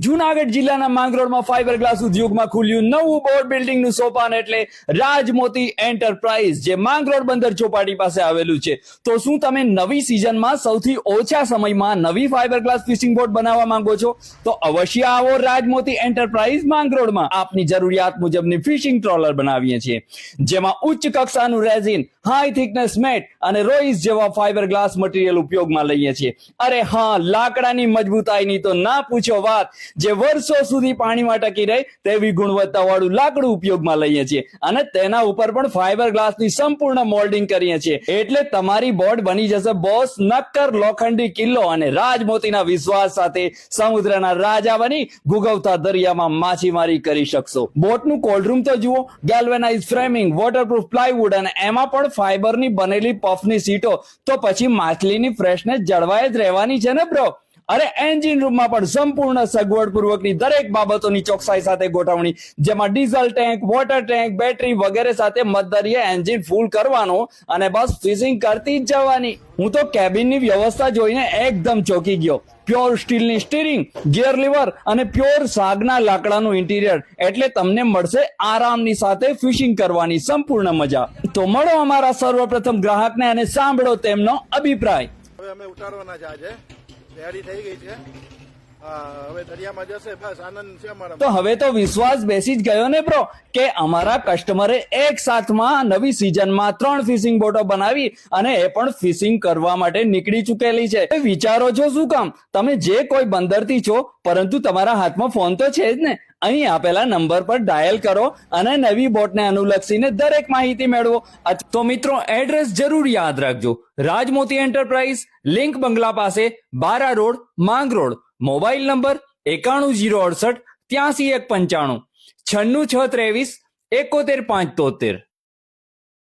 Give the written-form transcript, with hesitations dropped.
જૂનાગઢ જિલ્લાના માંગરોળમાં fibre glass ઉદ્યોગમાં ખુલ્યું નવું બોર્ડ બિલ્ડિંગનું સોપાન એટલે રાજમોતી એન્ટરપ્રાઇઝ, જે માંગરોળ બંદર ચોપાટી પાસે આવેલું છે। તો શું તમે નવી સિઝનમાં સૌથી ઓછા સમયમાં નવી ફાઈબર ગ્લાસ ફિશિંગ બોટ બનાવવા માંગો છો? તો અવશ્ય આવો રાજમોતી એન્ટરપ્રાઇઝ માંગરોળમાં। આપની જરૂરિયાત મુજબની ફિશિંગ ટ્રોલર બનાવીએ છીએ, જેમાં ઉચ્ચ કક્ષાનું રેઝિન, હાઈ થિકનેસ મેટ અને રોઈસ જેવા ફાઈબર ગ્લાસ મટીરિયલ ઉપયોગમાં લઈએ છીએ। અરે હા, લાકડાની મજબૂતાઈની તો ના પૂછો વાત, જે વર્ષો સુધી પાણીમાં ટકી રહે તેવી ગુણવત્તાવાળું લાકડું ઉપયોગમાં લઈએ છીએ અને તેના ઉપર પણ ફાઈબર ગ્લાસની સંપૂર્ણ મોલ્ડિંગ કરીએ છીએ, એટલે તમારી બોટ બની જશે બોસ નક્કર લોખંડી કિલ્લો અને રાજમોતીના વિશ્વાસ સાથે સમુદ્રના રાજા બની ભૂગવતા દરિયામાં માછીમારી કરી શકશો। બોટનું કોલ્ડરૂમ તો જુઓ, ગેલ્વેનાઇઝ ફ્રેમિંગ, વોટરપ્રૂફ પ્લાયવુડ અને એમાં પણ ફાઈબરની બનેલી પફની સીટો, તો પછી માછલીની ફ્રેશનેસ જળવાઈ જ રહેવાની છે ને બ્રો। અરે એન્જિન રૂમમાં પણ સંપૂર્ણ સગવડ પૂર્વકની દરેક બાબતોની ચોકસાઈ સાથે ગોઠવણી, જેમાં diesel tank, water tank, battery વગેરે સાથે મધદરિયે એન્જિન ફૂલ કરવાનું અને બસ ફિશિંગ કરતી જ જવાની। હું તો કેબિનની વ્યવસ્થા જોઈને એકદમ ચોંકી ગયો। પ્યોર સ્ટીલની સ્ટીરિંગ, ગિયર લીવર અને પ્યોર સાગના લાકડાનું ઇન્ટિરિયર, એટલે તમને મળશે આરામની સાથે ફિશિંગ કરવાની સંપૂર્ણ મજા। તો મળો અમારા સર્વપ્રથમ ગ્રાહકને અને સાંભળો તેમનો અભિપ્રાય। હવે અમે ઉતારવાના છે, આજે તૈયારી થઈ ગઈ છે। હવે દરિયામાં જશે, બસ આનંદ છે અમારા। તો હવે તો વિશ્વાસ બેસી જ ગયો ને બ્રો, કે અમારા કસ્ટમરે એક સાથમાં નવી સિઝનમાં 3 ફિશિંગ બોટો બનાવી અને એ પણ ફિશિંગ કરવા માટે નીકળી ચૂકેલી છે। વિચારો છો શું કામ? તમે જે કોઈ બંદરથી છો, પરંતુ તમારા હાથમાં ફોન તો છે જ ને। અહીં આપેલા નંબર પર ડાયલ કરો અને નવી બોટને અનુલક્ષીને દરેક માહિતી મેળવો। તો મિત્રો, એડ્રેસ જરૂર યાદ રાખજો, રાજમોતી એન્ટરપ્રાઇઝ, લિંક બંગલા પાસે, Bara road, Mangrol. Mobile number 910868 83195, 96 623 71 573।